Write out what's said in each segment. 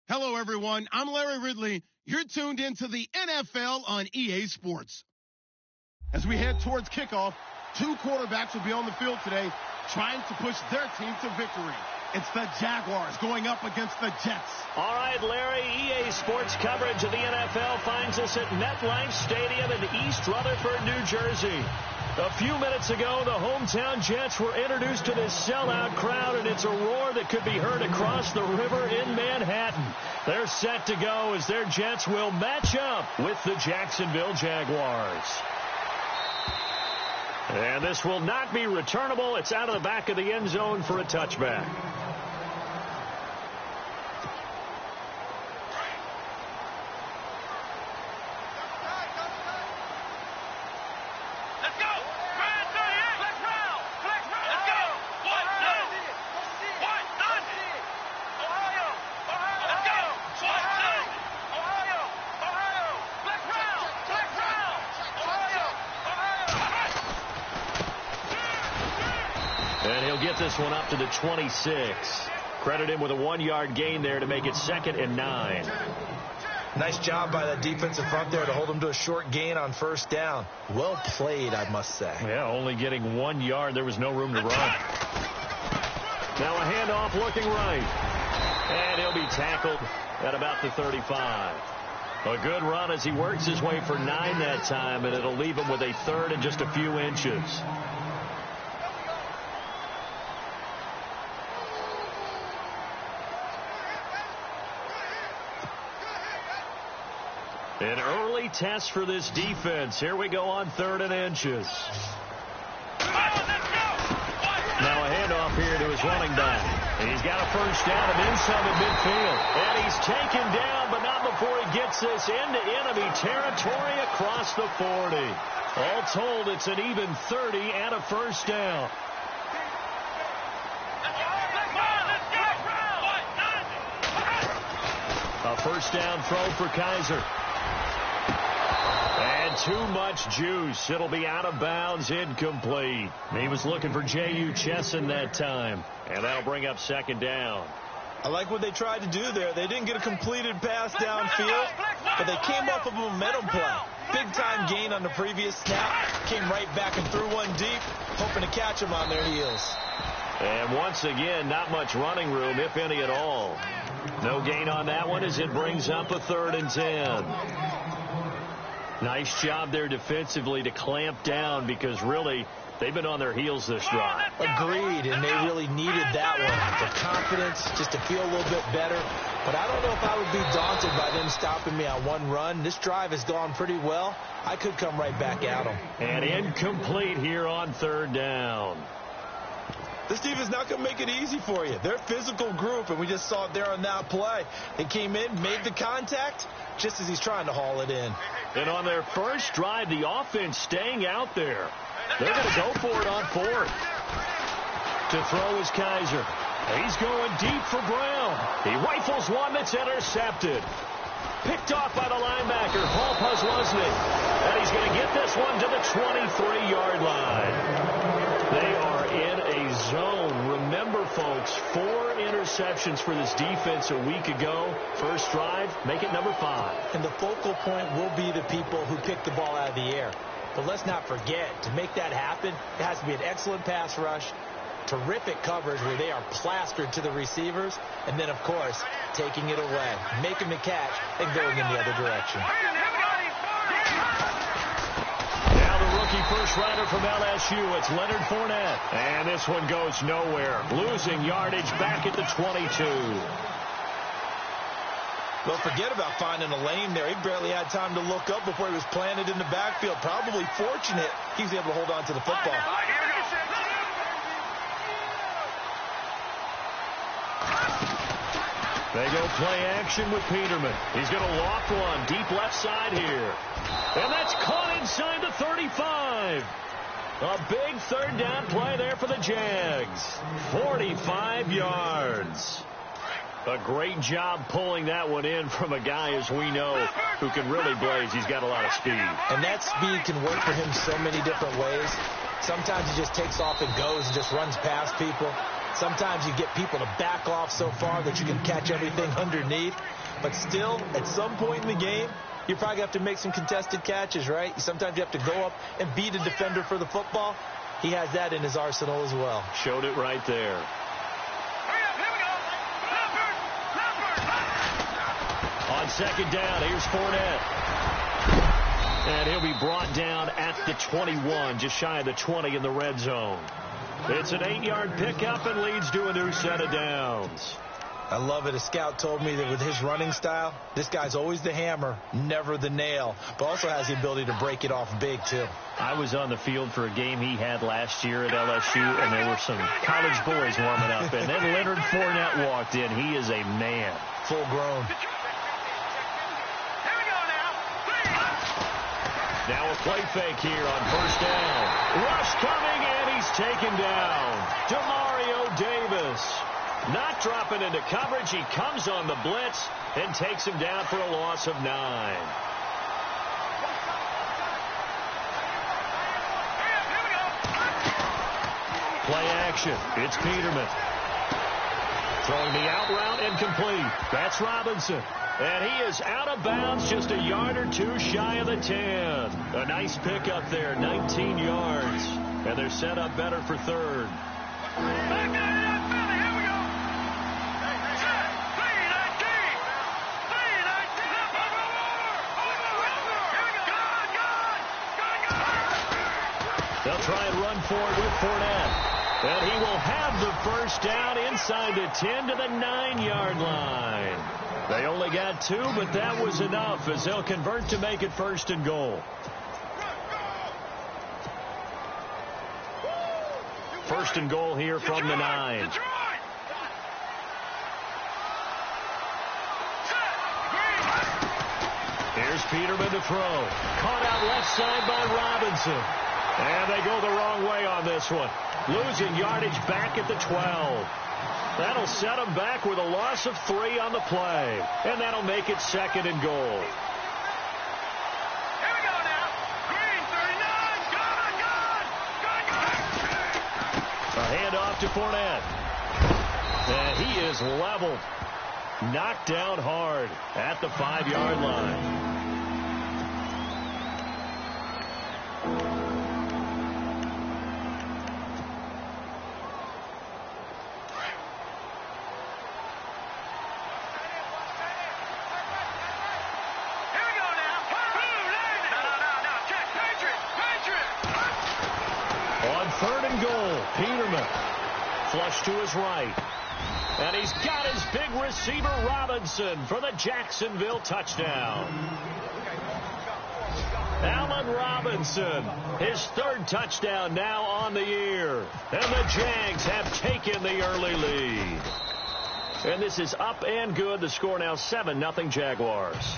Hello, everyone. I'm Larry Ridley. You're tuned into the NFL on EA Sports. As we head towards kickoff, two quarterbacks will be on the field today trying to push their team to victory. It's the Jaguars going up against the Jets. All right, Larry, EA Sports coverage of the NFL finds us at MetLife Stadium in East Rutherford, New Jersey. A few minutes ago, the hometown Jets were introduced to this sellout crowd, and it's a roar that could be heard across the river in Manhattan. They're set to go as their Jets will match up with the Jacksonville Jaguars. And this will not be returnable. It's out of the back of the end zone for a touchback. And he'll get this one up to the 26. Credit him with a 1-yard gain there to make it 2nd and 9. Nice job by that defensive front there to hold him to a short gain on first down. Well played, I must say. Yeah, only getting 1 yard. There was no room to run. Now a handoff looking right. And he'll be tackled at about the 35. A good run as he works his way for 9 that time, and it'll leave him with a 3rd and just a few inches. An early test for this defense. Here we go on 3rd and inches. Now a handoff here to his running back. And he's got a first down and then some at midfield. And he's taken down, but not before he gets this into enemy territory across the 40. All told, it's an even 30 and a first down. A first down throw for Kaiser. And too much juice. It'll be out of bounds, incomplete. He was looking for J.U. Chesson that time. And that'll bring up 2nd down. I like what they tried to do there. They didn't get a completed pass downfield, but they came up with a momentum play. Big-time gain on the previous snap. Came right back and threw one deep, hoping to catch them on their heels. And once again, not much running room, if any at all. No gain on that one as it brings up a 3rd and 10. Nice job there defensively to clamp down because really they've been on their heels this drive. Agreed, and they really needed that one. The confidence just to feel a little bit better. But I don't know if I would be daunted by them stopping me on one run. This drive has gone pretty well. I could come right back at them. And incomplete here on 3rd down. This defense is not going to make it easy for you. They're a physical group, and we just saw it there on that play. They came in, made the contact, just as he's trying to haul it in. And on their first drive, the offense staying out there. They're going to go for it on 4th. To throw is Kaiser. He's going deep for Brown. He rifles one that's intercepted. Picked off by the linebacker, Paul Posluszny. And he's going to get this one to the 23-yard line. They are in a zone. Remember, folks, 4 interceptions for this defense a week ago. First drive, make it number 5. And the focal point will be the people who pick the ball out of the air. But let's not forget, to make that happen, it has to be an excellent pass rush, terrific coverage where they are plastered to the receivers, and then, of course, taking it away, making the catch, and going in the other direction. Now the rookie first rider from LSU, it's Leonard Fournette. And this one goes nowhere, losing yardage back at the 22. Well, forget about finding a lane there. He barely had time to look up before he was planted in the backfield. Probably fortunate he was able to hold on to the football. They go play action with Peterman. He's going to loft one deep left side here. And that's caught inside the 35. A big 3rd down play there for the Jags. 45 yards. A great job pulling that one in from a guy, as we know, who can really blaze. He's got a lot of speed. And that speed can work for him so many different ways. Sometimes he just takes off and goes and just runs past people. Sometimes you get people to back off so far that you can catch everything underneath. But still, at some point in the game, you probably have to make some contested catches, right? Sometimes you have to go up and beat a defender for the football. He has that in his arsenal as well. Showed it right there. On second down, here's Fournette. And he'll be brought down at the 21, just shy of the 20 in the red zone. It's an 8-yard pickup and leads to a new set of downs. I love it. A scout told me that with his running style, this guy's always the hammer, never the nail, but also has the ability to break it off big, too. I was on the field for a game he had last year at LSU, and there were some college boys warming up, and then Leonard Fournette walked in. He is a man. Full grown. Now a play fake here on first down. Rush coming, and he's taken down. Demario Davis. Not dropping into coverage. He comes on the blitz and takes him down for a loss of 9. Play action. It's Peterman. Throwing the out route incomplete. That's Robinson. And he is out of bounds, just a yard or two shy of the 10. A nice pickup there, 19 yards. And they're set up better for third. They'll try and run forward with Fournette. And he will have the first down inside the 10 to the 9-yard line. They only got 2, but that was enough as they'll convert to make it first and goal. First and goal here from the 9. Here's Peterman to throw. Caught out left side by Robinson. And they go the wrong way on this one. Losing yardage back at the 12. That'll set them back with a loss of 3 on the play. And that'll make it second and goal. Here we go now. Green, 39. A handoff to Fournette. And he is leveled. Knocked down hard at the 5-yard line. Peterman, flush to his right. And he's got his big receiver, Robinson, for the Jacksonville touchdown. Allen Robinson, his 3rd touchdown now on the year. And the Jags have taken the early lead. And this is up and good. The score now 7-0 Jaguars.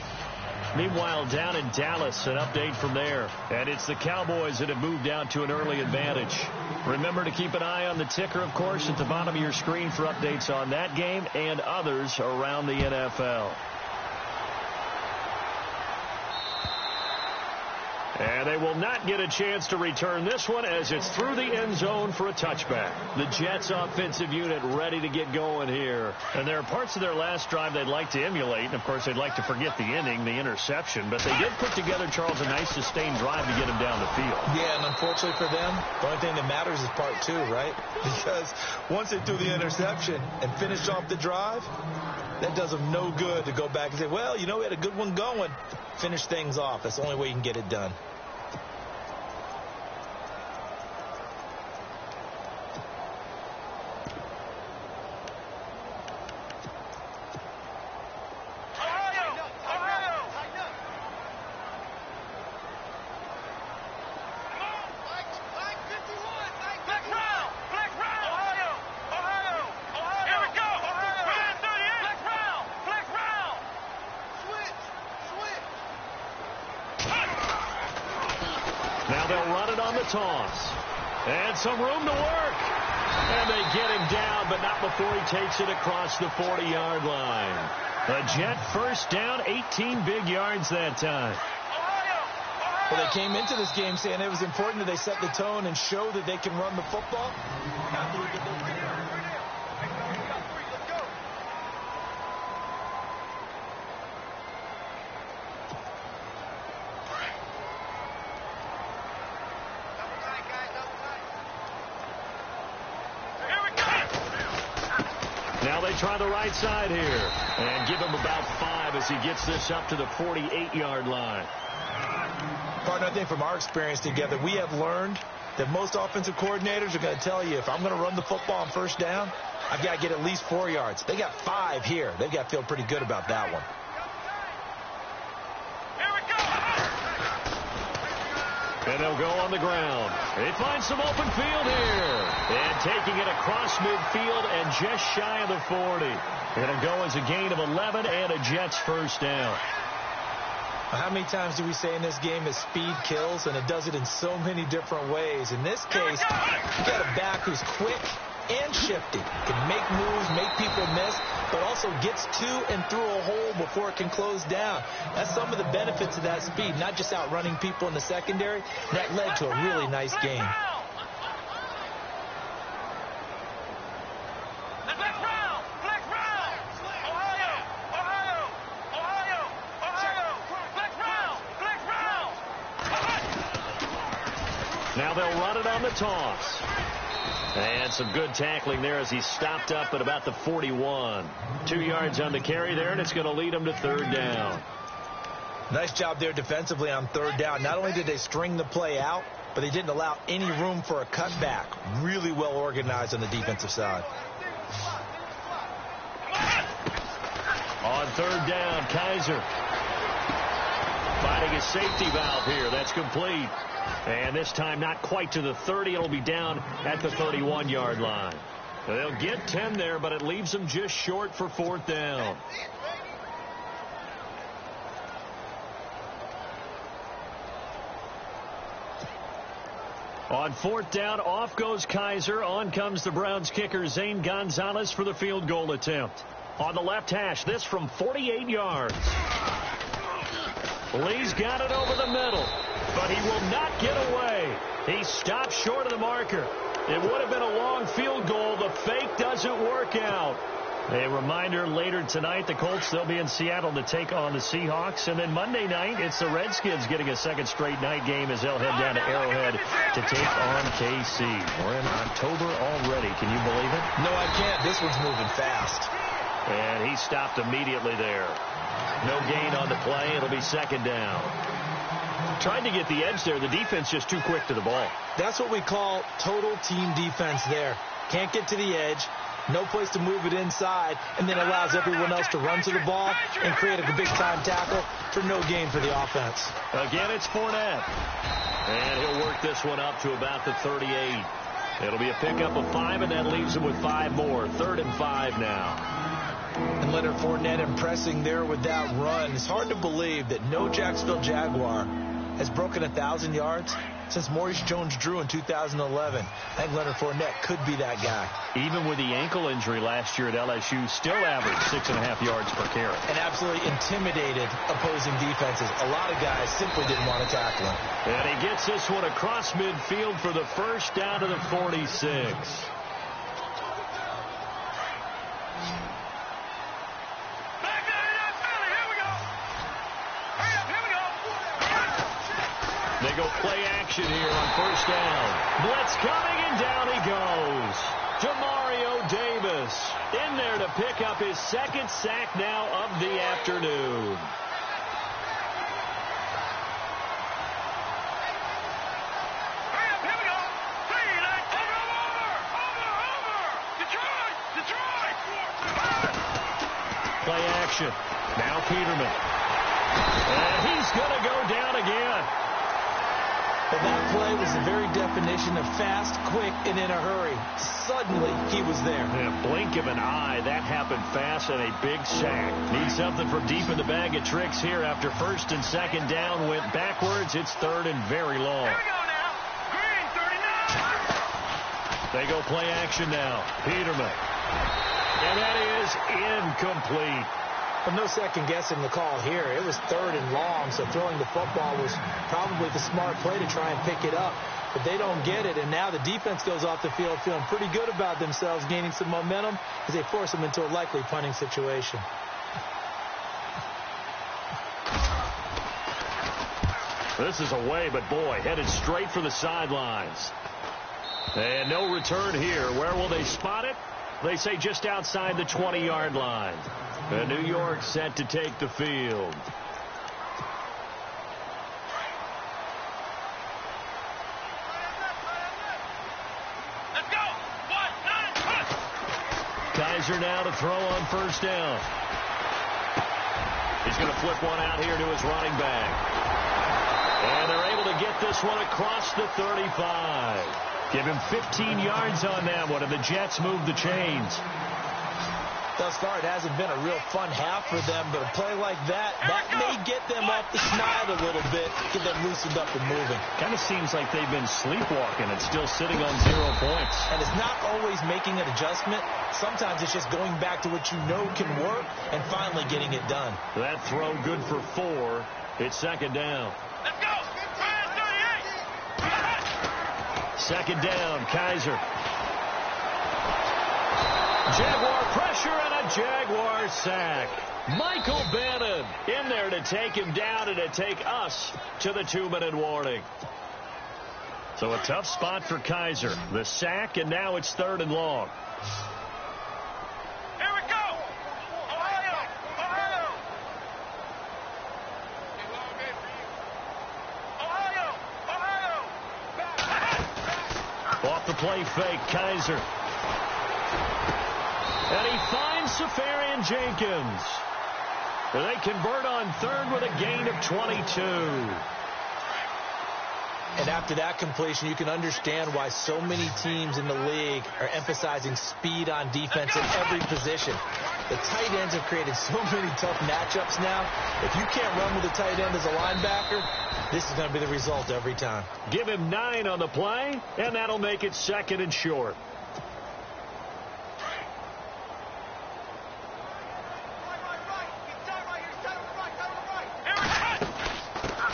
Meanwhile, down in Dallas, an update from there. And it's the Cowboys that have moved down to an early advantage. Remember to keep an eye on the ticker, of course, at the bottom of your screen for updates on that game and others around the NFL. And they will not get a chance to return this one as it's through the end zone for a touchback. The Jets offensive unit ready to get going here. And there are parts of their last drive they'd like to emulate. And, of course, they'd like to forget the ending, the interception. But they did put together, Charles, a nice sustained drive to get them down the field. Yeah, and unfortunately for them, the only thing that matters is part 2, right? Because once they do the interception and finish off the drive, that does them no good to go back and say, well, you know, we had a good one going. Finish things off. That's the only way you can get it done. Toss. And some room to work. And they get him down, but not before he takes it across the 40-yard line. A Jet first down, 18 big yards that time. Well, they came into this game saying it was important that they set the tone and show that they can run the football. Now they try the right side here and give him about 5 as he gets this up to the 48-yard line. Partner, I think from our experience together, we have learned that most offensive coordinators are going to tell you, if I'm going to run the football on first down, I've got to get at least 4 yards. They got 5 here. They've got to feel pretty good about that one. And they'll go on the ground. They find some open field here. And taking it across midfield and just shy of the 40. It'll go as a gain of 11 and a Jets first down. How many times do we say in this game that speed kills, and it does it in so many different ways? In this case, you got a back who's quick and shifty, can make moves, make people miss, but also gets to and through a hole before it can close down. That's some of the benefits of that speed, not just outrunning people in the secondary. That led to a really nice game. Now they'll run it on the toss. And some good tackling there as he stopped up at about the 41. 2 yards on the carry there, and it's going to lead him to third down. Nice job there defensively on third down. Not only did they string the play out, but they didn't allow any room for a cutback. Really well organized on the defensive side. On third down, Kaiser finding his safety valve here. That's complete. And this time not quite to the 30. It'll be down at the 31-yard line. They'll get 10 there, but it leaves them just short for fourth down. On fourth down, off goes Kaiser. On comes the Browns kicker, Zane Gonzalez, for the field goal attempt. On the left hash, this from 48 yards. Lee's got it over the middle, but he will not get away. He stopped short of the marker. It would have been a long field goal. The fake doesn't work out. A reminder, later tonight, the Colts, they'll be in Seattle to take on the Seahawks. And then Monday night, it's the Redskins getting a second straight night game as they'll head down to Arrowhead to take on KC. We're in October already. Can you believe it? No, I can't. This one's moving fast. And he stopped immediately there. No gain on the play. It'll be second down. Tried to get the edge there. The defense just too quick to the ball. That's what we call total team defense there. Can't get to the edge. No place to move it inside, and then allows everyone else to run to the ball and create a big-time tackle for no gain for the offense. Again, it's Fournette. And he'll work this one up to about the 38. It'll be a pickup of 5, and that leaves him with 5 more. 3rd and 5 now. And Leonard Fournette impressing there with that run. It's hard to believe that no Jacksonville Jaguar has broken 1,000 yards since Maurice Jones-Drew in 2011. I think Leonard Fournette could be that guy. Even with the ankle injury last year at LSU, still averaged 6.5 yards per carry. And absolutely intimidated opposing defenses. A lot of guys simply didn't want to tackle him. And he gets this one across midfield for the first down to the 46. They go play action here on first down. Blitz coming, and down he goes. Demario Davis in there to pick up his second sack now of the afternoon. Play action. Now Peterman. And he's going to go down again. But that play was the very definition of fast, quick, and in a hurry. Suddenly, he was there. In a blink of an eye, that happened fast, and a big sack. Need something from deep in the bag of tricks here after first and second down. Went backwards. It's 3rd and very long. Here we go now. Green, 39. They go play action now. Peterman. And that is incomplete. But no second guessing the call here. It was 3rd and long, so throwing the football was probably the smart play to try and pick it up. but they don't get it. And now the defense goes off the field feeling pretty good about themselves, gaining some momentum as they force them into a likely punting situation. This is away, but boy, headed straight for the sidelines. And no return here. Where will they spot it? They say just outside the 20-yard line. And New York set to take the field. Let's go. 1, 9, Kaiser now to throw on first down. He's going to flip one out here to his running back. And they're able to get this one across the 35. Give him 15 yards on that one, and the Jets move the chains. Thus far, it hasn't been a real fun half for them, but a play like that may get them off the schneid a little bit, get them loosened up and moving. Kind of seems like they've been sleepwalking and still sitting on 0 points. And it's not always making an adjustment. Sometimes it's just going back to what you know can work and finally getting it done. That throw good for 4. It's second down. Let's go. 38. Second down, Kaiser. Jaguar pressure and a Jaguar sack. Michael Bannon in there to take him down and to take us to the 2-minute warning. So a tough spot for Kaiser. The sack, and now it's 3rd and long. Here we go. Ohio. Off the play fake, Kaiser. And he finds Safarian Jenkins. They convert on 3rd with a gain of 22. And after that completion, you can understand why so many teams in the league are emphasizing speed on defense in every position. The tight ends have created so many tough matchups now. If you can't run with a tight end as a linebacker, this is going to be the result every time. Give him 9 on the play, and that'll make it 2nd and short.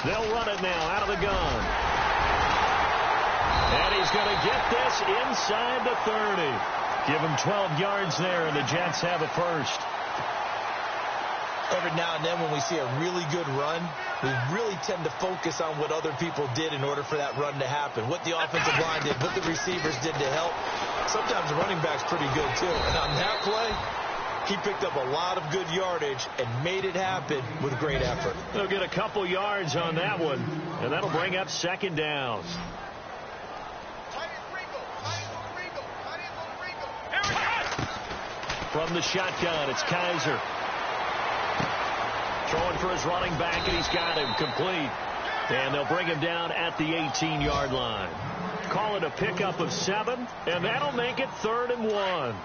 They'll run it now out of the gun. And he's going to get this inside the 30. Give him 12 yards there, and the Jets have a first. Every now and then when we see a really good run, we really tend to focus on what other people did in order for that run to happen. What the offensive line did, what the receivers did to help. Sometimes the running back's pretty good, too. And on that play, he picked up a lot of good yardage and made it happen with great effort. They'll get a couple yards on that one, and that'll bring up 2nd down. From the shotgun, it's Kaiser. Throwing for his running back, and he's got him complete. And they'll bring him down at the 18-yard line. Call it a pickup of 7, and that'll make it 3rd and 1.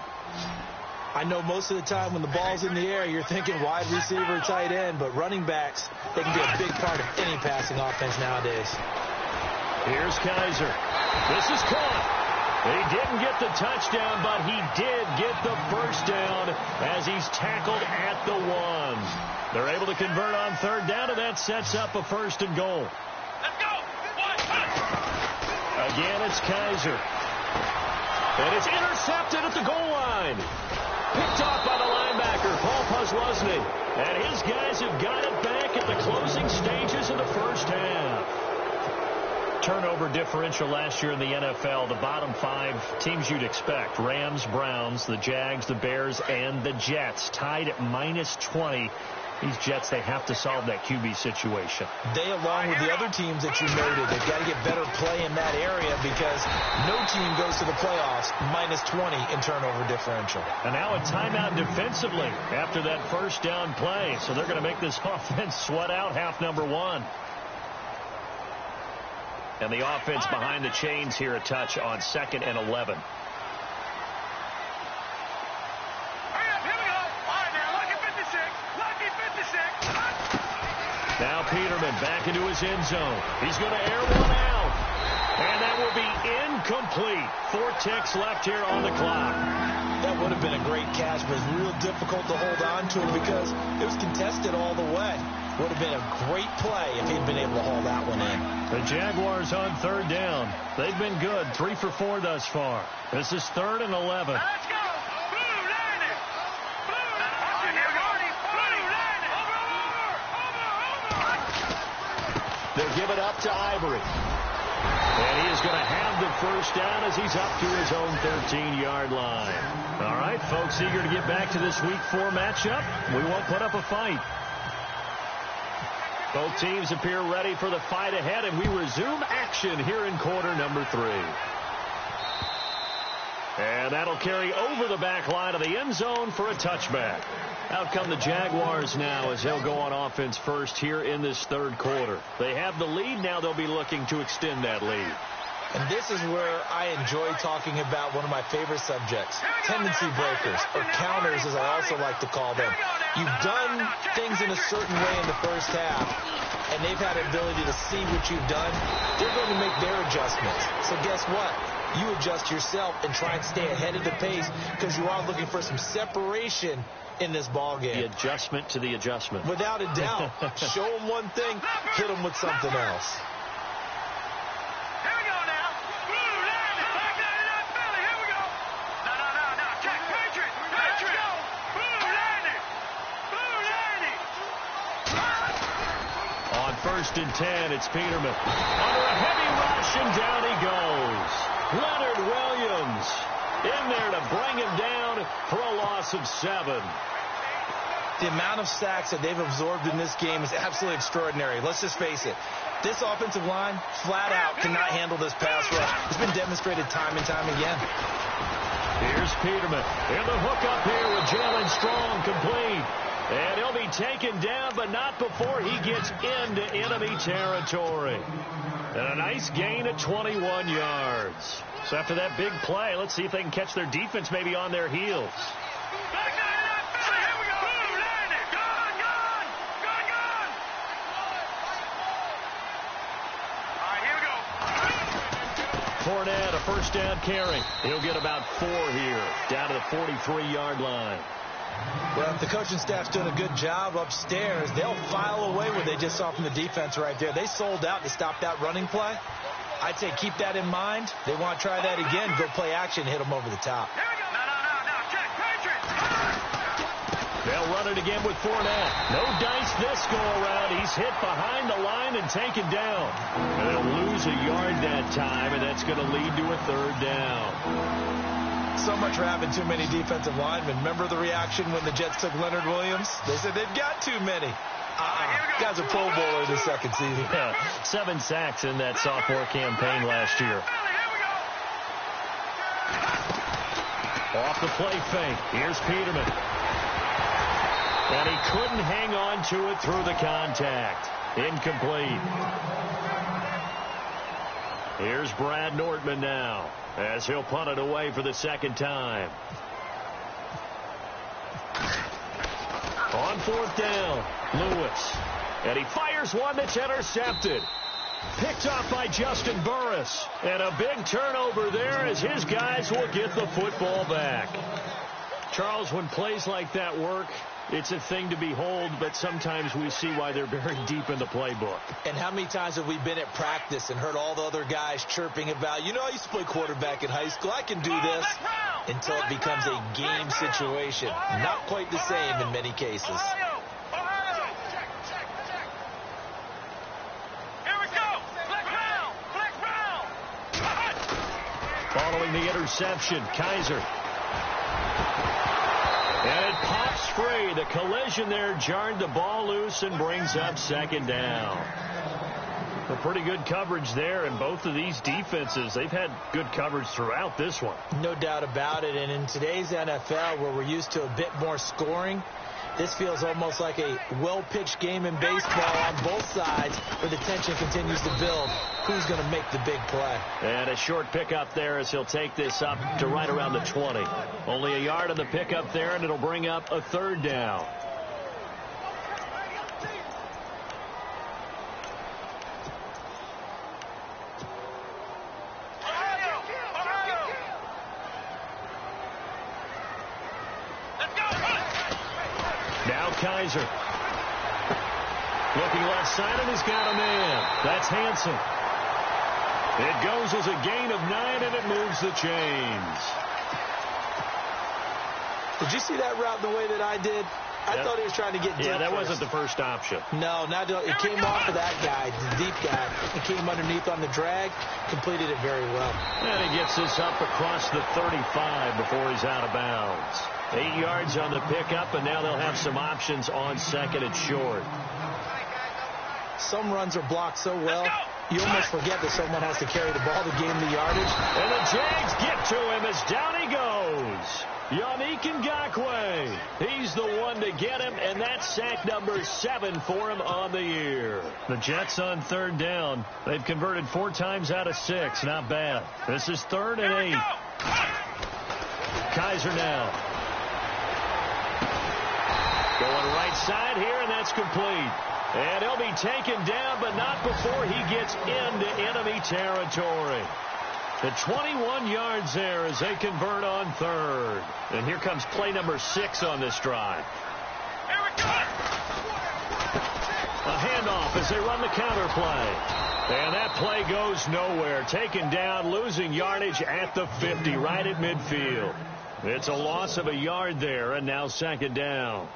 I know most of the time when the ball's in the air, you're thinking wide receiver, tight end, but running backs, they can be a big part of any passing offense nowadays. Here's Kaiser. This is caught. He didn't get the touchdown, but he did get the first down as he's tackled at the 1. They're able to convert on 3rd down, and that sets up a 1st and goal. Let's go. 1. Again, it's Kaiser. And it's intercepted at the goal line. Picked off by the linebacker, Paul Posluszny. And his guys have got it back at the closing stages of the first half. Turnover differential last year in the NFL, the bottom 5 teams you'd expect. Rams, Browns, the Jags, the Bears, and the Jets. Tied at -20. These Jets, they have to solve that QB situation. They, along with the other teams that you noted, they've got to get better play in that area because no team goes to the playoffs -20 in turnover differential. And now a timeout defensively after that first down play. So they're going to make this offense sweat out half number 1. And the offense behind the chains here a touch on 2nd and 11. Now Peterman back into his end zone. He's going to air one out. And that will be incomplete. 4 ticks left here on the clock. That would have been a great catch, but it's real difficult to hold on to him because it was contested all the way. Would have been a great play if he'd been able to haul that one in. The Jaguars on third down. They've been good, 3 for 4 thus far. This is 3rd and 11. Let's go. Blue landing. Blue landing. Here we go. Blue landing. Over. They'll give it up to Ivory. And he is going to have the first down as he's up to his own 13-yard line. All right, folks, eager to get back to this Week 4 matchup. We won't put up a fight. Both teams appear ready for the fight ahead, and we resume action here in quarter number 3. And that'll carry over the back line of the end zone for a touchback. Out come the Jaguars now as they'll go on offense first here in this third quarter. They have the lead. Now they'll be looking to extend that lead. And this is where I enjoy talking about one of my favorite subjects, tendency breakers, or counters as I also like to call them. You've done things in a certain way in the first half, and they've had the ability to see what you've done. They're going to make their adjustments. So guess what? You adjust yourself and try and stay ahead of the pace because you are looking for some separation in this ball game. The adjustment to the adjustment. Without a doubt. Show them one thing, hit them with something else. Here we go now. Blue landing. Back down in that belly. Here we go. No. Check. Patriot. Let's go. Blue landing. Blue landing. On 1st and 10, it's Peterman. Under a heavy rush, and down he goes. Leonard Williams in there to bring him down for a loss of 7. The amount of sacks that they've absorbed in this game is absolutely extraordinary. Let's just face it. This offensive line, flat out, cannot handle this pass rush. It's been demonstrated time and time again. Here's Peterman. And the hook up here with Jalen Strong complete. And he'll be taken down, but not before he gets into enemy territory. And a nice gain of 21 yards. So after that big play, let's see if they can catch their defense maybe on their heels. Back down in that belly. Here we go. Blue landing. Gone. Gone. All right, here we go. Fournette, a first down carry. He'll get about 4 here, down to the 43-yard line. Well, if the coaching staff's doing a good job upstairs, they'll file away what they just saw from the defense right there. They sold out to stop that running play. I'd say keep that in mind. They want to try that again, go play action, hit them over the top. Here we go. No. Check. Patriot. They'll run it again with Fournette. No dice this go-around. He's hit behind the line and taken down. And they'll lose a yard that time, and that's going to lead to a 3rd down. So much for having too many defensive linemen. Remember the reaction when the Jets took Leonard Williams? They said they've got too many. Guy's a Pro Bowler in his second season. Yeah, 7 sacks in that sophomore campaign last year. Off the play fake. Here's Peterman. And he couldn't hang on to it through the contact. Incomplete. Here's Brad Nordman now as he'll punt it away for the 2nd time. On 4th down, Lewis. And he fires one that's intercepted. Picked off by Justin Burris. And a big turnover there as his guys will get the football back. Charles, when plays like that work, it's a thing to behold, but sometimes we see why they're very deep in the playbook. And how many times have we been at practice and heard all the other guys chirping about, you know, I used to play quarterback in high school. I can do this. Until it becomes a game situation. Not quite the same in many cases. Here we go. Flick round. Following the interception, Kaiser. And it pops free. The collision there jarred the ball loose and brings up 2nd down. A pretty good coverage there, and both of these defenses, they've had good coverage throughout this one. No doubt about it, and in today's NFL, where we're used to a bit more scoring, this feels almost like a well-pitched game in baseball on both sides, where the tension continues to build. Who's going to make the big play? And a short pickup there as he'll take this up to right around the 20. Only a yard on the pickup there, and it'll bring up a 3rd down. Now Kaiser. Looking left side, and he's got a man. That's Hansen. It goes as a gain of 9, and it moves the chains. Did you see that route the way that I did? I thought he was trying to get deep. Yeah, that first. wasn't the first option. No, it came off of that guy, the deep guy. It came underneath on the drag, completed it very well. And he gets this up across the 35 before he's out of bounds. 8 yards on the pickup, and now they'll have some options on second and short. Some runs are blocked so well, you almost forget that someone has to carry the ball to gain the yardage. And the Jags get to him as down he goes. Yannick Ngakoue. He's the one to get him, and that's sack number 7 for him on the year. The Jets on third down. They've converted 4 times out of 6. Not bad. This is 3rd and 8. Kaiser now. Going right side here, and that's complete. And he'll be taken down, but not before he gets into enemy territory. The 21 yards there as they convert on 3rd. And here comes play number 6 on this drive. Here we go. A handoff as they run the counter play. And that play goes nowhere. Taken down, losing yardage at the 50, right at midfield. It's a loss of a yard there, and now 2nd down.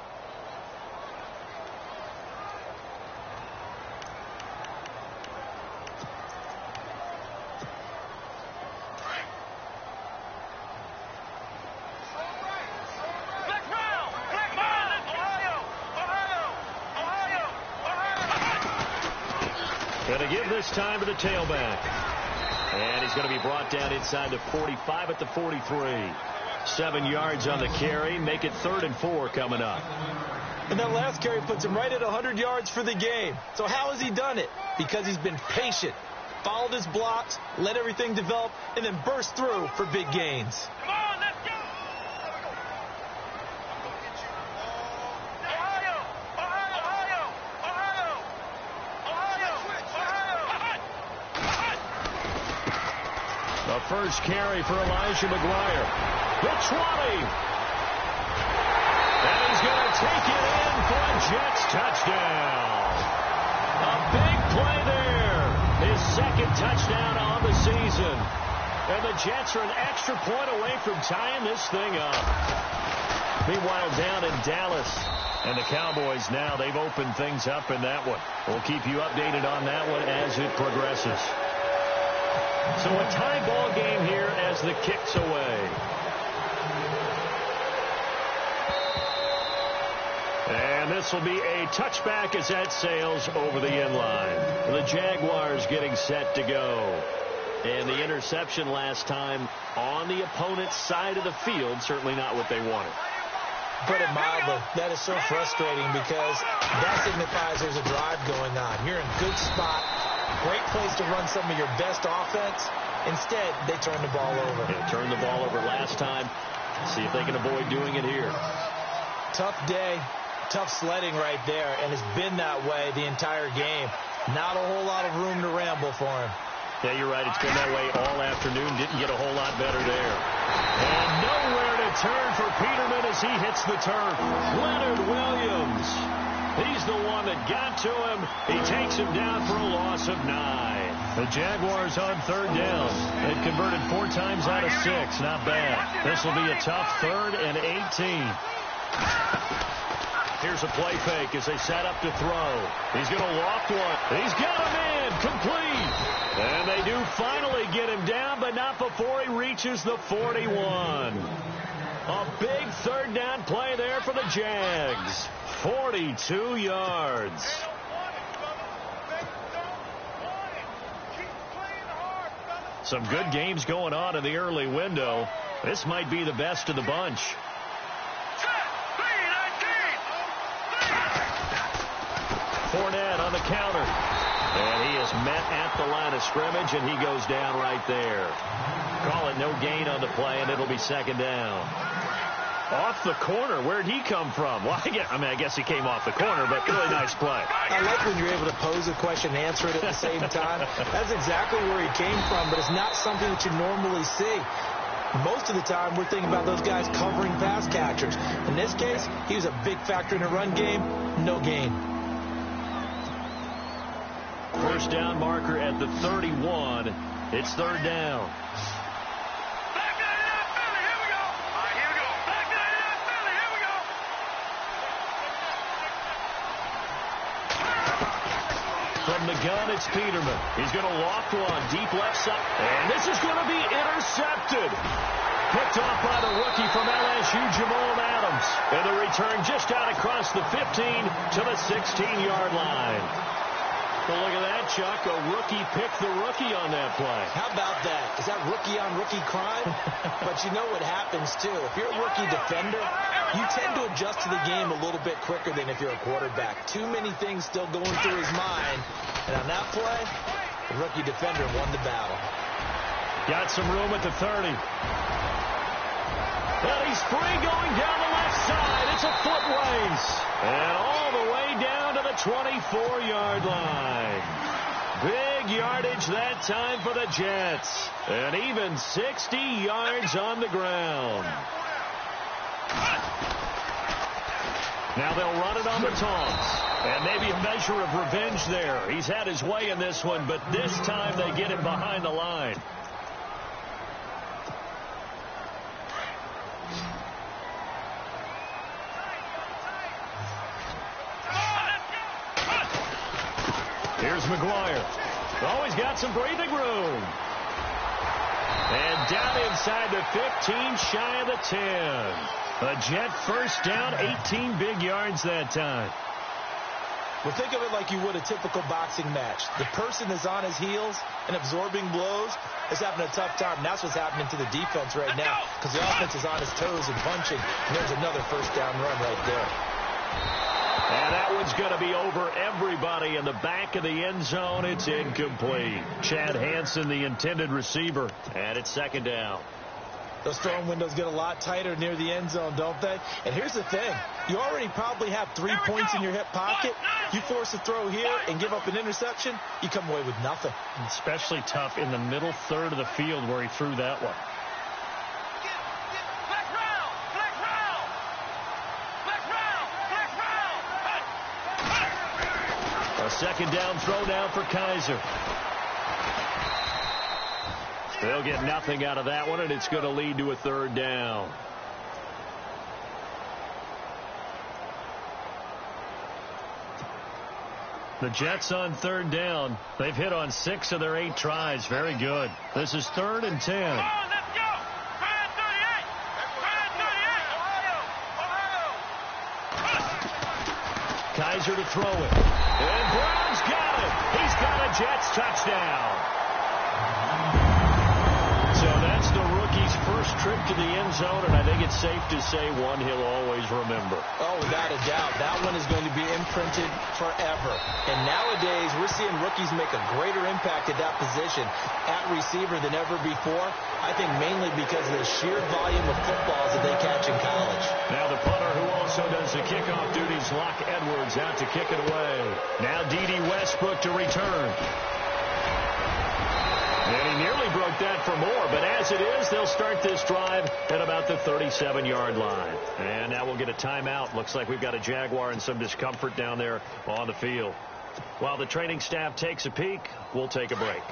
Going to give this time to the tailback. And he's going to be brought down inside the 45 at the 43. 7 yards on the carry. Make it 3rd and 4 coming up. And that last carry puts him right at 100 yards for the game. So how has he done it? Because he's been patient, followed his blocks, let everything develop, and then burst through for big gains. Come on, let's go. The first carry for Elijah McGuire. The 20. And he's going to take it in for a Jets touchdown. A big play there. His 2nd touchdown on the season. And the Jets are an extra point away from tying this thing up. Meanwhile, down in Dallas. And the Cowboys now, they've opened things up in that one. We'll keep you updated on that one as it progresses. So a tie ball game here as the kick's away. And this will be a touchback as that sails over the end line. The Jaguars getting set to go. And the interception last time on the opponent's side of the field, certainly not what they wanted. Put it mildly, that is so frustrating because that signifies there's a drive going on. You're in a good spot. Great place to run some of your best offense. Instead, they turn the ball over. They turned the ball over last time. See if they can avoid doing it here. Tough day, tough sledding right there, and it's been that way the entire game. Not a whole lot of room to ramble for him. Yeah, you're right. It's been that way all afternoon. Didn't get a whole lot better there. And nowhere to turn for Peterman as he hits the turf. Leonard Williams. He's the one that got to him. He takes him down for a loss of 9. The Jaguars on 3rd down. They've converted 4 times out of 6. Not bad. This will be a tough 3rd and 18. Here's a play fake as they set up to throw. He's going to loft one. He's got him in. Complete. And they do finally get him down, but not before he reaches the 41. A big 3rd down play there for the Jags. 42 yards. Some good games going on in the early window. This might be the best of the bunch. Fournette on the counter. And he is met at the line of scrimmage, and he goes down right there. Call it no gain on the play, and it'll be 2nd down. Off the corner. Where'd he come from? Well, I guess he came off the corner, but really nice play. I like when you're able to pose a question and answer it at the same time. That's exactly where he came from, but it's not something that you normally see. Most of the time, we're thinking about those guys covering pass catchers. In this case, he was a big factor in the run game. No gain. first down marker at the 31. It's third down. Back 99 Philly, here we go. All right, here we go. Back 99 Philly, here we go. From the gun, it's Peterman. He's going to loft one deep left side. And this is going to be intercepted. Picked off by the rookie from LSU, Jamal Adams. And the return just out across the 15 to the 16-yard line. Well, look at that, Chuck. A rookie picked the rookie on that play. How about that? Is that rookie-on-rookie crime? But you know what happens, too. If you're a rookie defender, you tend to adjust to the game a little bit quicker than if you're a quarterback. Too many things still going through his mind. And on that play, the rookie defender won the battle. Got some room at the 30. And he's free going down the left side. It's a foot race. And all the way down to the 24-yard line. Big yardage that time for the Jets. And even 60 yards on the ground. Now they'll run it on the taunts. And maybe a measure of revenge there. He's had his way in this one, but this time they get him behind the line. Here's McGuire. Always got some breathing room. And down inside the 15, shy of the 10. A Jet first down, 18 big yards that time. Well, think of it like you would a typical boxing match. The person is on his heels and absorbing blows is having a tough time. And that's what's happening to the defense right now because the offense is on his toes and punching. And there's another first down run right there. And that one's going to be over everybody in the back of the end zone. It's incomplete. Chad Hansen, the intended receiver, and it's second down. Those throwing windows get a lot tighter near the end zone, don't they? And here's the thing. You already probably have 3 points in your hip pocket. You force a throw here and give up an interception, you come away with nothing. Especially tough in the middle third of the field where he threw that one. A second down throw now for Kaiser. They'll get nothing out of that one, and it's going to lead to a third down. The Jets on third down. They've hit on 6 of their 8 tries. Very good. This is 3rd and 10. Kaiser to throw it. And Brown's got it. He's got a Jets touchdown. So that's the rookie's first trip to the end zone, and I think it's safe to say one he'll always remember. Oh, without a doubt. That one is going to be imprinted forever. And nowadays, we're seeing rookies make a greater impact at that position at receiver than ever before. I think mainly because of the sheer volume of footballs that they catch in college. Now the punter who also does the kickoff duties, Locke Edwards, out to kick it away. Now D.D. Westbrook to return. And he nearly broke that for more, but as it is, they'll start this drive at about the 37-yard line. And now we'll get a timeout. Looks like we've got a Jaguar and some discomfort down there on the field. While the training staff takes a peek, we'll take a break.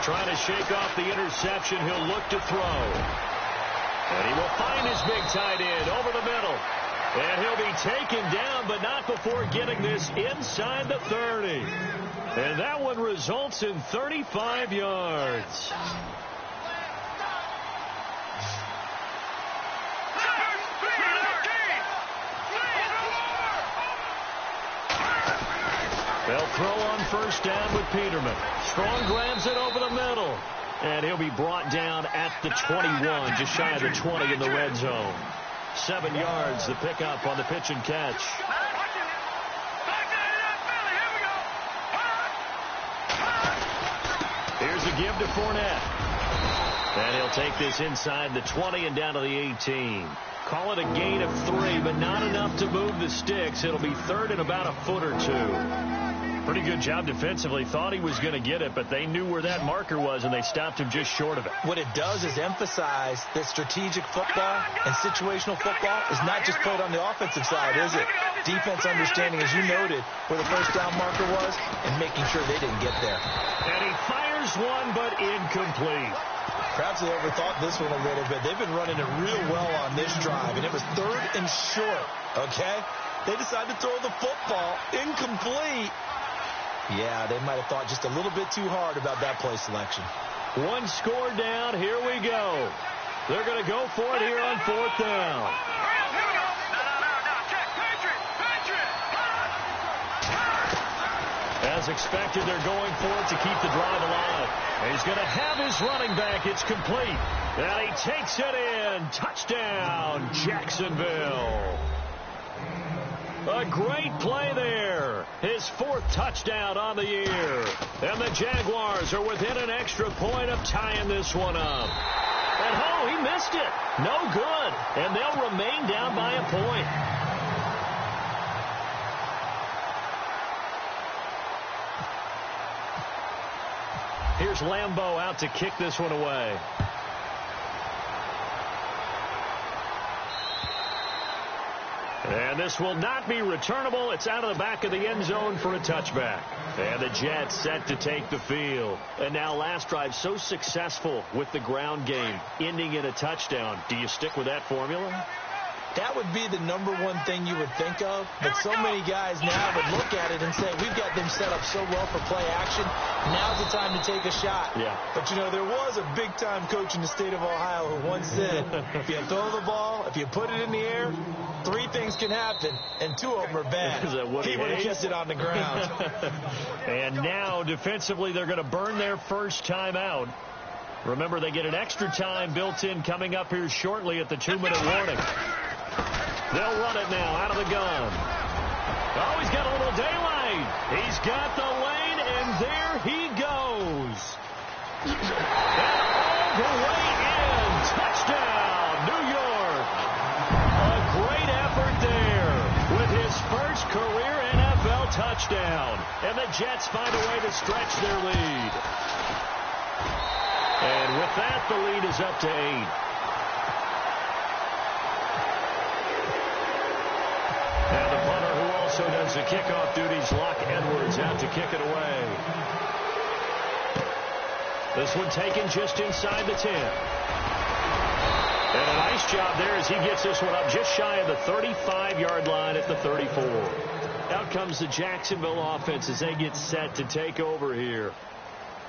Trying to shake off the interception. He'll look to throw. And he will find his big tight end over the middle. And he'll be taken down, but not before getting this inside the 30. And that one results in 35 yards. They'll throw on first down with Peterman. Strong grabs it over the middle. And he'll be brought down at the 21, just shy of the 20 in the red zone. 7 yards, the pickup on the pitch and catch. Here's a give to Fournette. And he'll take this inside the 20 and down to the 18. Call it a gain of 3, but not enough to move the sticks. It'll be 3rd and about a foot or 2. Pretty good job defensively. Thought he was going to get it, but they knew where that marker was, and they stopped him just short of it. What it does is emphasize that strategic football and situational football is not just played on the offensive side, is it? Defense understanding, as you noted, where the first down marker was and making sure they didn't get there. And he fires one, but incomplete. Perhaps they overthought this one a little bit. They've been running it real well on this drive, and it was 3rd and short, okay? They decided to throw the football incomplete. Yeah, they might have thought just a little bit too hard about that play selection. One score down. Here we go. They're going to go for it here on 4th down. As expected, they're going for it to keep the drive alive. He's going to have his running back. It's complete. And he takes it in. Touchdown, Jacksonville. A great play there. His 4th touchdown on the year. And the Jaguars are within an extra point of tying this one up. And, oh, he missed it. No good. And they'll remain down by a point. Here's Lambeau out to kick this one away. And this will not be returnable. It's out of the back of the end zone for a touchback. And the Jets set to take the field. And now last drive so successful with the ground game, ending in a touchdown. Do you stick with that formula? That would be the number one thing you would think of. But so many guys now would look at it and say, we've got them set up so well for play action. Now's the time to take a shot. Yeah. But, you know, there was a big-time coach in the state of Ohio who once said, if you throw the ball, if you put it in the air, 3 things can happen, and 2 of them are bad. He would have kept it on the ground. And now, defensively, they're going to burn their first time out. Remember, they get an extra time built in coming up here shortly at the 2-minute warning. They'll run it now out of the gun. Oh, he's got a little daylight. He's got the lane, and there he goes. And all the way in. Touchdown, New York. A great effort there with his first career NFL touchdown. And the Jets find a way to stretch their lead. And with that, the lead is up to 8. And the punter who also does the kickoff duties, Locke Edwards, out to kick it away. This one taken just inside the 10. And a nice job there as he gets this one up just shy of the 35-yard line at the 34. Out comes the Jacksonville offense as they get set to take over here.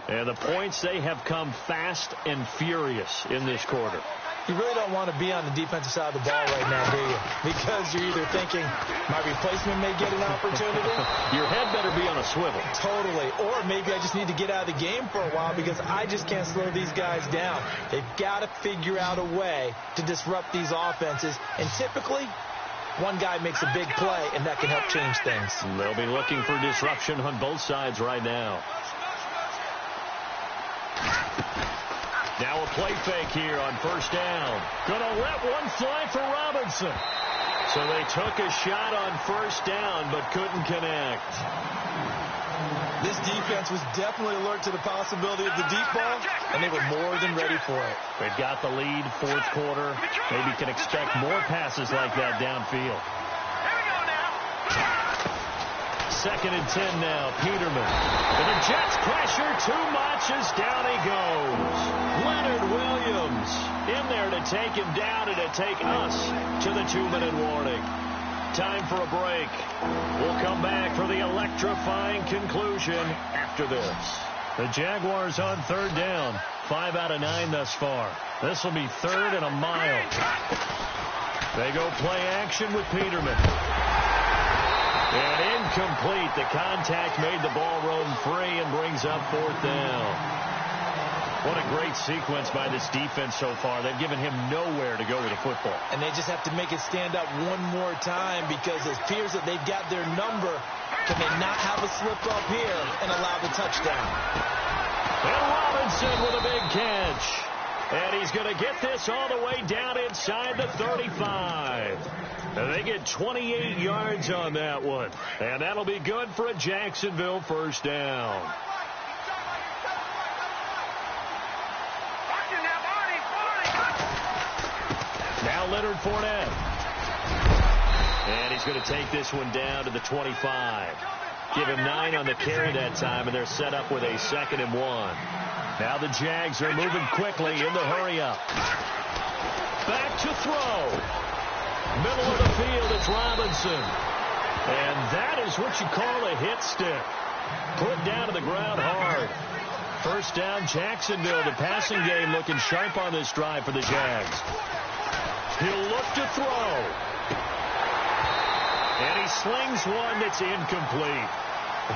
And the points, they have come fast and furious in this quarter. You really don't want to be on the defensive side of the ball right now, do you? Because you're either thinking, my replacement may get an opportunity. Your head better be on a swivel. Totally. Or maybe I just need to get out of the game for a while because I just can't slow these guys down. They've got to figure out a way to disrupt these offenses. And typically, one guy makes a big play, and that can help change things. They'll be looking for disruption on both sides right now. Now a play fake here on first down. Gonna let one fly for Robinson. So they took a shot on first down, but couldn't connect. This defense was definitely alert to the possibility of the deep ball, and they were more than ready for it. They've got the lead, 4th quarter. Maybe can expect more passes like that downfield. 2nd and 10 now, Peterman. And the Jets pressure too much as down he goes. Leonard Williams in there to take him down and to take us to the 2-minute warning. Time for a break. We'll come back for the electrifying conclusion after this. The Jaguars on 3rd down. 5 out of 9 thus far. This will be 3rd and a mile. They go play action with Peterman. And incomplete. The contact made the ball roam free and brings up 4th down. What a great sequence by this defense so far. They've given him nowhere to go with the football. And they just have to make it stand up one more time because it appears that they've got their number. Can they not have a slip up here and allow the touchdown? And Robinson with a big catch. And he's going to get this all the way down inside the 35. And they get 28 yards on that one. And that'll be good for a Jacksonville first down. Now Leonard Fournette. And he's going to take this one down to the 25. Give him 9 on the carry that time, and they're set up with a 2nd and 1. Now the Jags are moving quickly in the hurry-up. Back to throw. Middle of the field, it's Robinson. And that is what you call a hit stick. Put down to the ground hard. First down, Jacksonville. The passing game looking sharp on this drive for the Jags. He'll look to throw. And he slings one that's incomplete.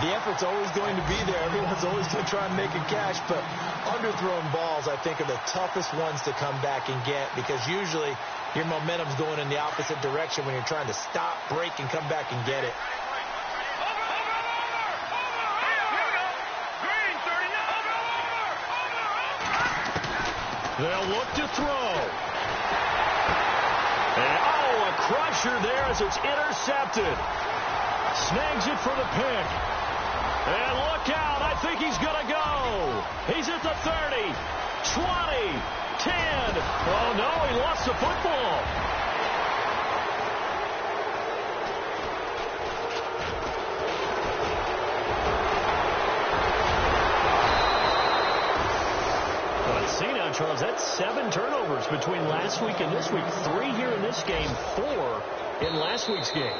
The effort's always going to be there. Everyone's always going to try and make a catch, but underthrown balls, I think, are the toughest ones to come back and get because usually your momentum's going in the opposite direction when you're trying to stop, break, and come back and get it. They'll look to throw. And, a crusher there as it's intercepted. Snags it for the pick. And look out. I think he's going to go. He's at the 30, 20, 10. Oh, no, he lost the football. See now, Charles, that's 7 turnovers between last week and this week. 3 here in this game, 4 in last week's game.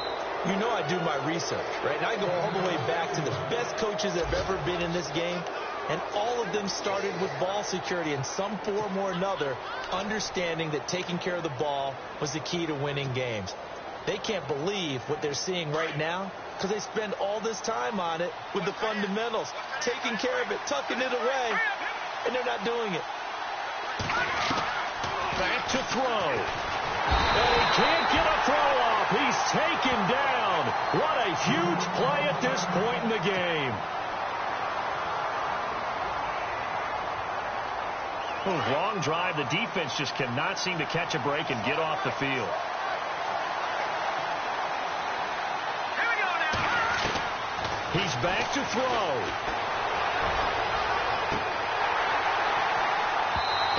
You know I do my research, right? And I go all the way back to the best coaches that have ever been in this game, and all of them started with ball security in some form or another, understanding that taking care of the ball was the key to winning games. They can't believe what they're seeing right now because they spend all this time on it with the fundamentals, taking care of it, tucking it away, and they're not doing it. Back to throw. And he can't get a throw off. He's taken down. What a huge play at this point in the game. Long drive. The defense just cannot seem to catch a break and get off the field. He's back to throw.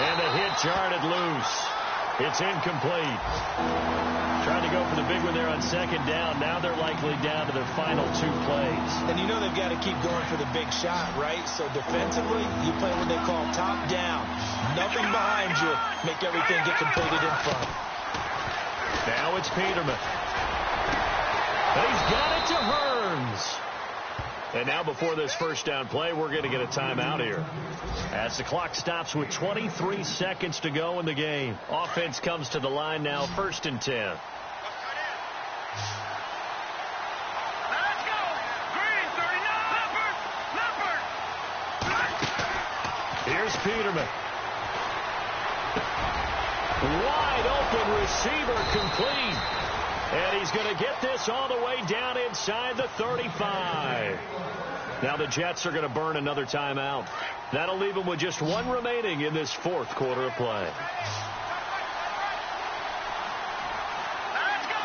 And the hit jarred it loose. It's incomplete. Trying to go for the big one there on 2nd down. Now they're likely down to their final 2 plays. And you know they've got to keep going for the big shot, right? So defensively, you play what they call top down. Nothing behind you. Make everything get completed in front. Now it's Peterman. And he's got it to Hearns. And now before this first down play, we're going to get a timeout here. As the clock stops with 23 seconds to go in the game. Offense comes to the line now, 1st and 10. Let's go. Green, 39. Leopard. Here's Peterman. Wide open receiver complete. And he's going to get this all the way down inside the 35. Now the Jets are going to burn another timeout. That'll leave them with just 1 remaining in this 4th quarter of play. Let's go.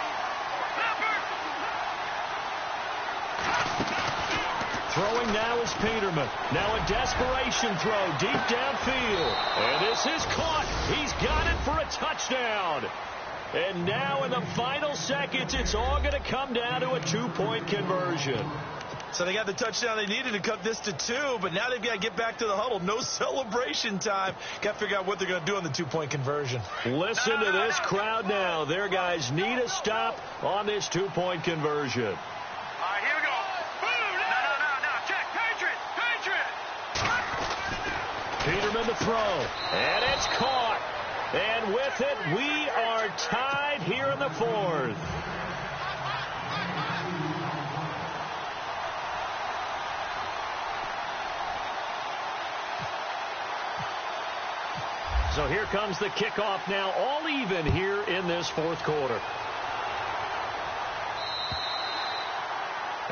Throwing now is Peterman. Now a desperation throw deep downfield. And this is caught. He's got it for a touchdown. And now in the final seconds, it's all going to come down to a 2-point conversion. So they got the touchdown they needed to cut this to 2, but now they've got to get back to the huddle. No celebration time. Got to figure out what they're going to do on the 2-point conversion. Listen to this crowd now. Their guys need a stop on this 2-point conversion. All right, here we go. Boom. No. Check. Patriot. Peterman to throw. And it's caught. And with it, we are tied here in the 4th. So here comes the kickoff now, all even here in this 4th quarter.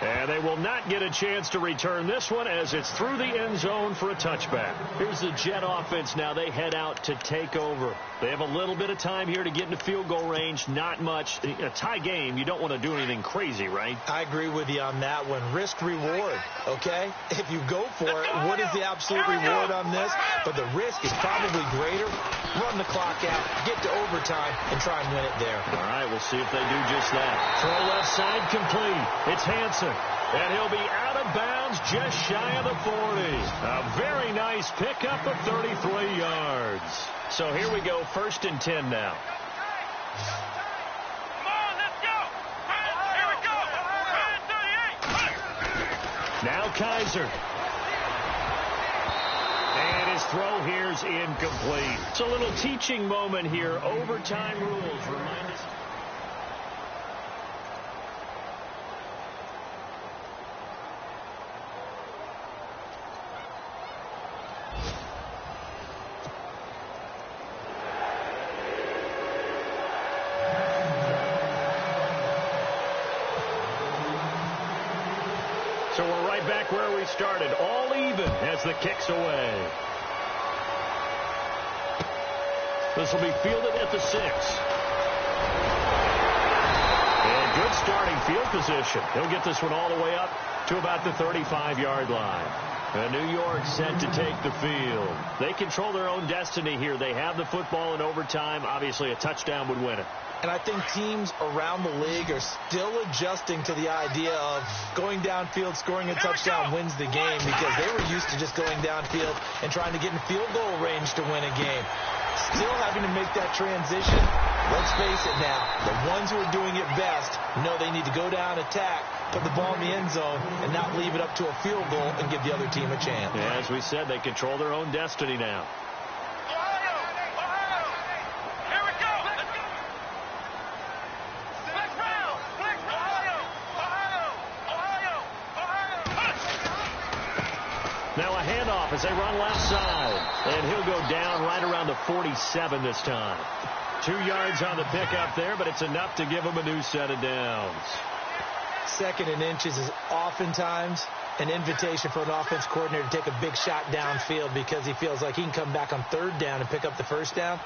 And they will not get a chance to return this one as it's through the end zone for a touchback. Here's the Jet offense now. They head out to take over. They have a little bit of time here to get into field goal range. Not much. A tie game, you don't want to do anything crazy, right? I agree with you on that one. Risk reward, okay? If you go for it, what is the absolute reward on this? But the risk is probably greater. Run the clock out, get to overtime, and try and win it there. All right, we'll see if they do just that. Throw left side complete. It's Hansen. And he'll be out of bounds just shy of the 40. A very nice pickup of 33 yards. So here we go, 1st and 10 now. Come on, let's go. Here we go. 38. Now Kaiser. And his throw here's incomplete. It's a little teaching moment here. Overtime rules remind us. So we're right back where we started, all even as the kick's away. This will be fielded at the 6. And good starting field position. He'll get this one all the way up to about the 35-yard line. And New York set to take the field. They control their own destiny here. They have the football in overtime. Obviously, a touchdown would win it. And I think teams around the league are still adjusting to the idea of going downfield, scoring a touchdown wins the game, because they were used to just going downfield and trying to get in field goal range to win a game. Still having to make that transition. Let's face it now, the ones who are doing it best know they need to go down, attack, put the ball in the end zone, and not leave it up to a field goal and give the other team a chance. Yeah, as we said, they control their own destiny now. Now a handoff as they run left side. And he'll go down right around the 47 this time. 2 yards on the pickup there, but it's enough to give him a new set of downs. 2nd and inches is oftentimes an invitation for an offense coordinator to take a big shot downfield because he feels like he can come back on 3rd down and pick up the 1st down.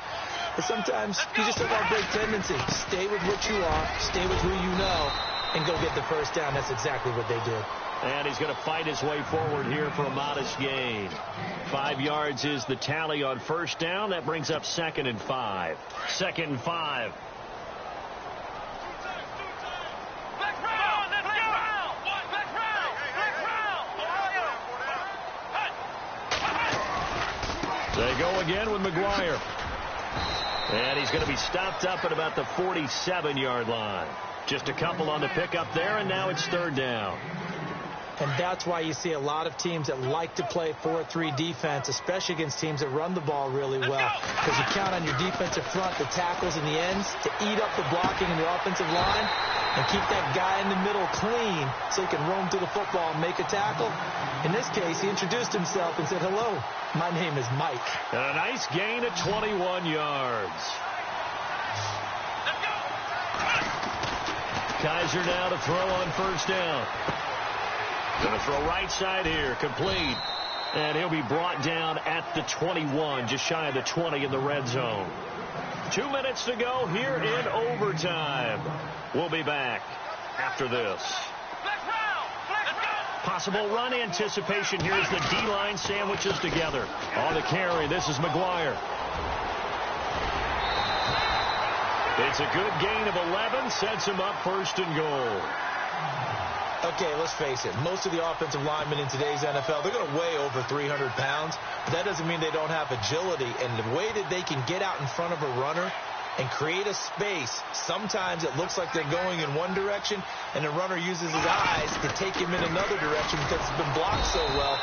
But sometimes you just don't have great tendency. Stay with what you are, stay with who you know, and go get the 1st down. That's exactly what they did. And he's going to fight his way forward here for a modest gain. 5 yards is the tally on 1st down. That brings up 2nd and 5. 2nd and 5. They go again with McGuire. And he's going to be stopped up at about the 47-yard line. Just a couple on the pickup there, and now it's 3rd down. And that's why you see a lot of teams that like to play 4-3 defense, especially against teams that run the ball really well. Because you count on your defensive front, the tackles and the ends, to eat up the blocking in the offensive line and keep that guy in the middle clean so he can roam to the football and make a tackle. In this case, he introduced himself and said, "Hello, my name is Mike." And a nice gain at 21 yards. Kaiser now to throw on 1st down. Going to throw right side here, complete. And he'll be brought down at the 21, just shy of the 20 in the red zone. 2 minutes to go here in overtime. We'll be back after this. Possible run anticipation here as the D-line sandwiches together. On the carry, this is McGuire. It's a good gain of 11, sets him up 1st and goal. Okay, let's face it. Most of the offensive linemen in today's NFL, they're going to weigh over 300 pounds. But that doesn't mean they don't have agility. And the way that they can get out in front of a runner and create a space, sometimes it looks like they're going in one direction, and the runner uses his eyes to take him in another direction because it's been blocked so well.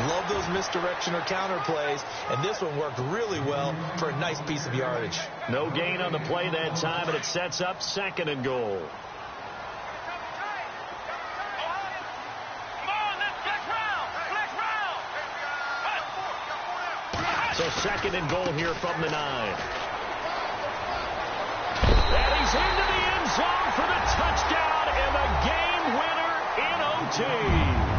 Love those misdirection or counter plays. And this one worked really well for a nice piece of yardage. No gain on the play that time, and it sets up 2nd and goal. So 2nd and goal here from the 9. And he's into the end zone for the touchdown, and the game winner in OT.